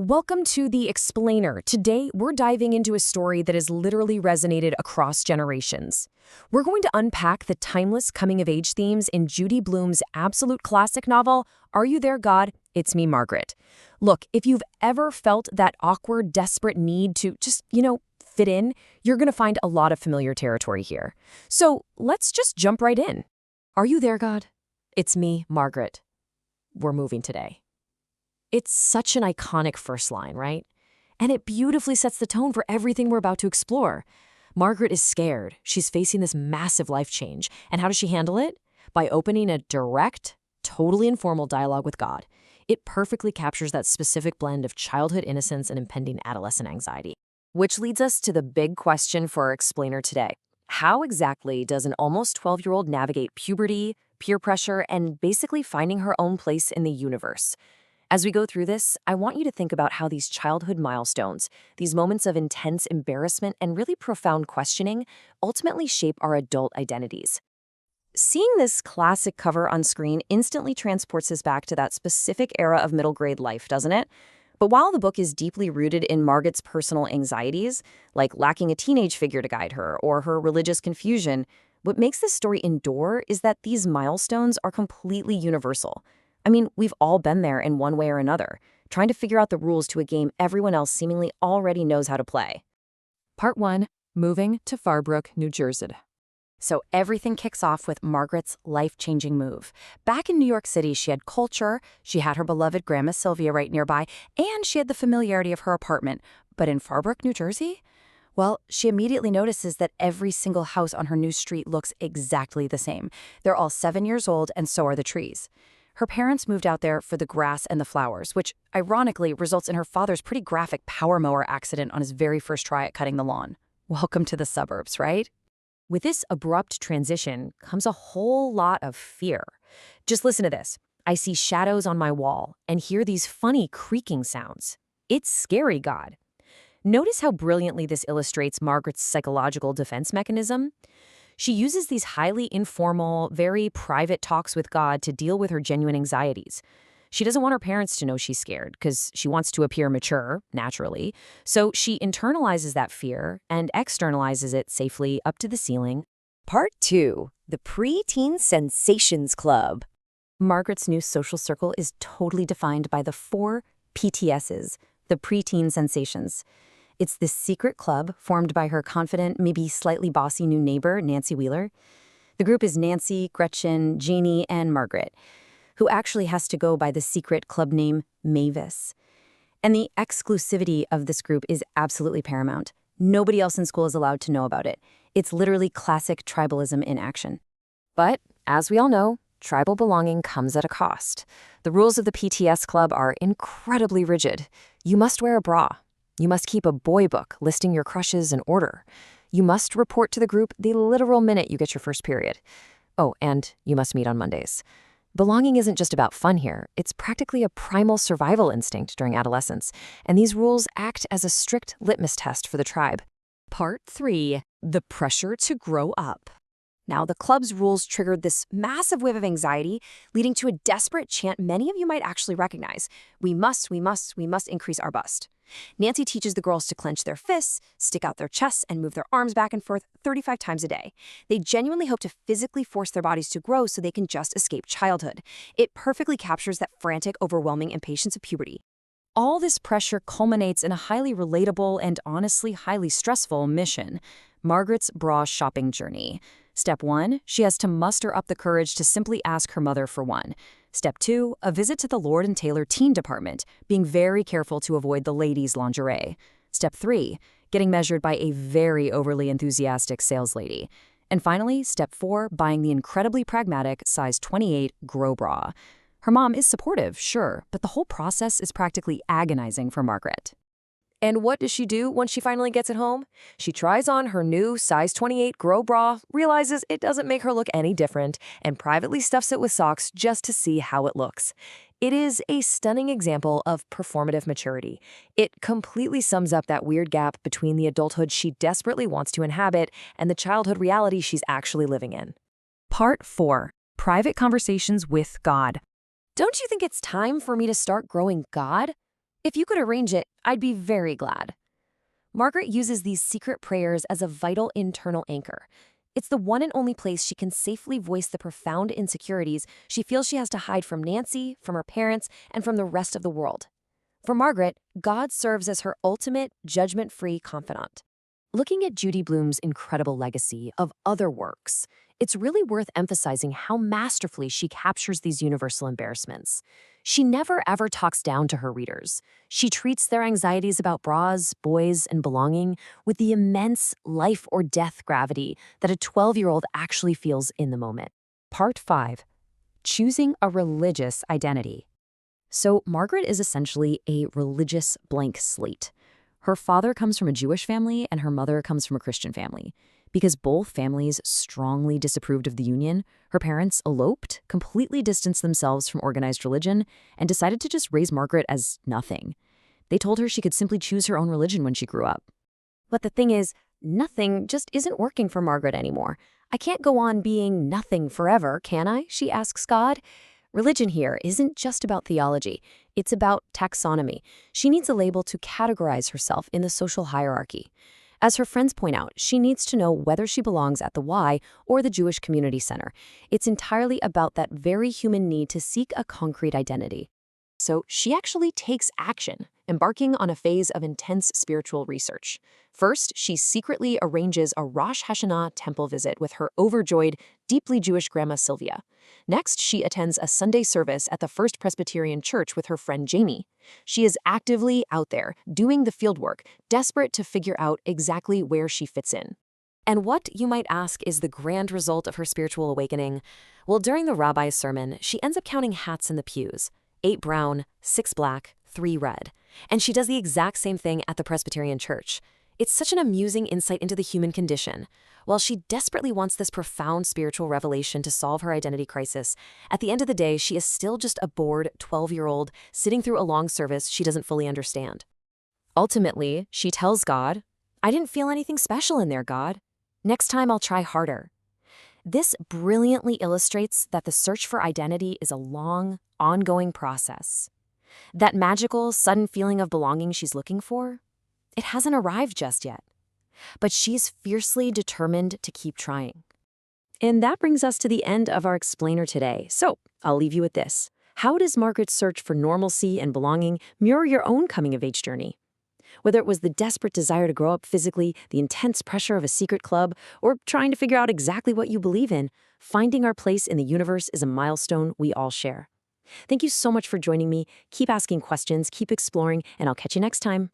Welcome to The Explainer. Today, we're diving into a story that has literally resonated across generations. We're going to unpack the timeless coming-of-age themes in Judy Blume's absolute classic novel, Are You There, God? It's Me, Margaret. Look, if you've ever felt that awkward, desperate need to just, fit in, you're going to find a lot of familiar territory here. So let's just jump right in. Are you there, God? It's me, Margaret. We're moving today. It's such an iconic first line, right? And it beautifully sets the tone for everything we're about to explore. Margaret is scared. She's facing this massive life change. And how does she handle it? By opening a direct, totally informal dialogue with God. It perfectly captures that specific blend of childhood innocence and impending adolescent anxiety. Which leads us to the big question for our explainer today. How exactly does an almost 12-year-old navigate puberty, peer pressure, and basically finding her own place in the universe? As we go through this, I want you to think about how these childhood milestones, these moments of intense embarrassment and really profound questioning, ultimately shape our adult identities. Seeing this classic cover on screen instantly transports us back to that specific era of middle grade life, doesn't it? But while the book is deeply rooted in Margaret's personal anxieties, like lacking a teenage figure to guide her or her religious confusion, what makes this story endure is that these milestones are completely universal. I mean, we've all been there in one way or another, trying to figure out the rules to a game everyone else seemingly already knows how to play. Part 1. Moving to Farbrook, New Jersey. So everything kicks off with Margaret's life-changing move. Back in New York City, she had culture, she had her beloved Grandma Sylvia right nearby, and she had the familiarity of her apartment. But in Farbrook, New Jersey? Well, she immediately notices that every single house on her new street looks exactly the same. They're all 7 years old, and so are the trees. Her parents moved out there for the grass and the flowers, which ironically results in her father's pretty graphic power mower accident on his very first try at cutting the lawn. Welcome to the suburbs, right? With this abrupt transition comes a whole lot of fear. Just listen to this. I see shadows on my wall and hear these funny creaking sounds. It's scary, God. Notice how brilliantly this illustrates Margaret's psychological defense mechanism. She uses these highly informal, very private talks with God to deal with her genuine anxieties. She doesn't want her parents to know she's scared because she wants to appear mature, naturally. So she internalizes that fear and externalizes it safely up to the ceiling. Part 2. The Preteen Sensations Club. Margaret's new social circle is totally defined by the 4 PTSs, the preteen sensations. It's this secret club formed by her confident, maybe slightly bossy new neighbor, Nancy Wheeler. The group is Nancy, Gretchen, Jeannie, and Margaret, who actually has to go by the secret club name Mavis. And the exclusivity of this group is absolutely paramount. Nobody else in school is allowed to know about it. It's literally classic tribalism in action. But, as we all know, tribal belonging comes at a cost. The rules of the PTS club are incredibly rigid. You must wear a bra. You must keep a boy book listing your crushes in order. You must report to the group the literal minute you get your first period. Oh, and you must meet on Mondays. Belonging isn't just about fun here. It's practically a primal survival instinct during adolescence, and these rules act as a strict litmus test for the tribe. Part 3. The Pressure to Grow Up. Now, the club's rules triggered this massive wave of anxiety, leading to a desperate chant many of you might actually recognize. We must increase our bust. Nancy teaches the girls to clench their fists, stick out their chests, and move their arms back and forth 35 times a day. They genuinely hope to physically force their bodies to grow so they can just escape childhood. It perfectly captures that frantic, overwhelming impatience of puberty. All this pressure culminates in a highly relatable and honestly highly stressful mission, Margaret's bra shopping journey. Step 1, she has to muster up the courage to simply ask her mother for one. Step 2, a visit to the Lord & Taylor teen department, being very careful to avoid the ladies' lingerie. Step 3, getting measured by a very overly enthusiastic sales lady. And finally, step 4, buying the incredibly pragmatic size 28 Grow bra. Her mom is supportive, sure, but the whole process is practically agonizing for Margaret. And what does she do once she finally gets it home? She tries on her new size 28 Grow bra, realizes it doesn't make her look any different, and privately stuffs it with socks just to see how it looks. It is a stunning example of performative maturity. It completely sums up that weird gap between the adulthood she desperately wants to inhabit and the childhood reality she's actually living in. Part 4. Private Conversations with God. Don't you think it's time for me to start growing God? If you could arrange it, I'd be very glad. Margaret uses these secret prayers as a vital internal anchor. It's the one and only place she can safely voice the profound insecurities she feels she has to hide from Nancy, from her parents, and from the rest of the world. For Margaret, God serves as her ultimate, judgment-free confidant. Looking at Judy Blume's incredible legacy of other works, it's really worth emphasizing how masterfully she captures these universal embarrassments. She never ever talks down to her readers. She treats their anxieties about bras, boys, and belonging with the immense life or death gravity that a 12-year-old actually feels in the moment. Part 5. Choosing a religious identity. So Margaret is essentially a religious blank slate. Her father comes from a Jewish family and her mother comes from a Christian family. Because both families strongly disapproved of the union, her parents eloped, completely distanced themselves from organized religion, and decided to just raise Margaret as nothing. They told her she could simply choose her own religion when she grew up. But the thing is, nothing just isn't working for Margaret anymore. I can't go on being nothing forever, can I? She asks God. Religion here isn't just about theology. It's about taxonomy. She needs a label to categorize herself in the social hierarchy. As her friends point out, she needs to know whether she belongs at the Y or the Jewish Community Center. It's entirely about that very human need to seek a concrete identity. So she actually takes action, embarking on a phase of intense spiritual research. First, she secretly arranges a Rosh Hashanah temple visit with her overjoyed, deeply Jewish grandma Sylvia. Next, she attends a Sunday service at the First Presbyterian Church with her friend Jamie. She is actively out there, doing the fieldwork, desperate to figure out exactly where she fits in. And what, you might ask, is the grand result of her spiritual awakening? Well, during the rabbi's sermon, she ends up counting hats in the pews. 8 brown, 6 black, 3 red. And she does the exact same thing at the Presbyterian Church. It's such an amusing insight into the human condition. While she desperately wants this profound spiritual revelation to solve her identity crisis, at the end of the day, she is still just a bored 12-year-old sitting through a long service she doesn't fully understand. Ultimately, she tells God, "I didn't feel anything special in there, God. Next time I'll try harder." This brilliantly illustrates that the search for identity is a long, ongoing process. That magical, sudden feeling of belonging she's looking for, it hasn't arrived just yet. But she's fiercely determined to keep trying. And that brings us to the end of our explainer today. So I'll leave you with this. How does Margaret's search for normalcy and belonging mirror your own coming-of-age journey? Whether it was the desperate desire to grow up physically, the intense pressure of a secret club, or trying to figure out exactly what you believe in, finding our place in the universe is a milestone we all share. Thank you so much for joining me. Keep asking questions, keep exploring, and I'll catch you next time.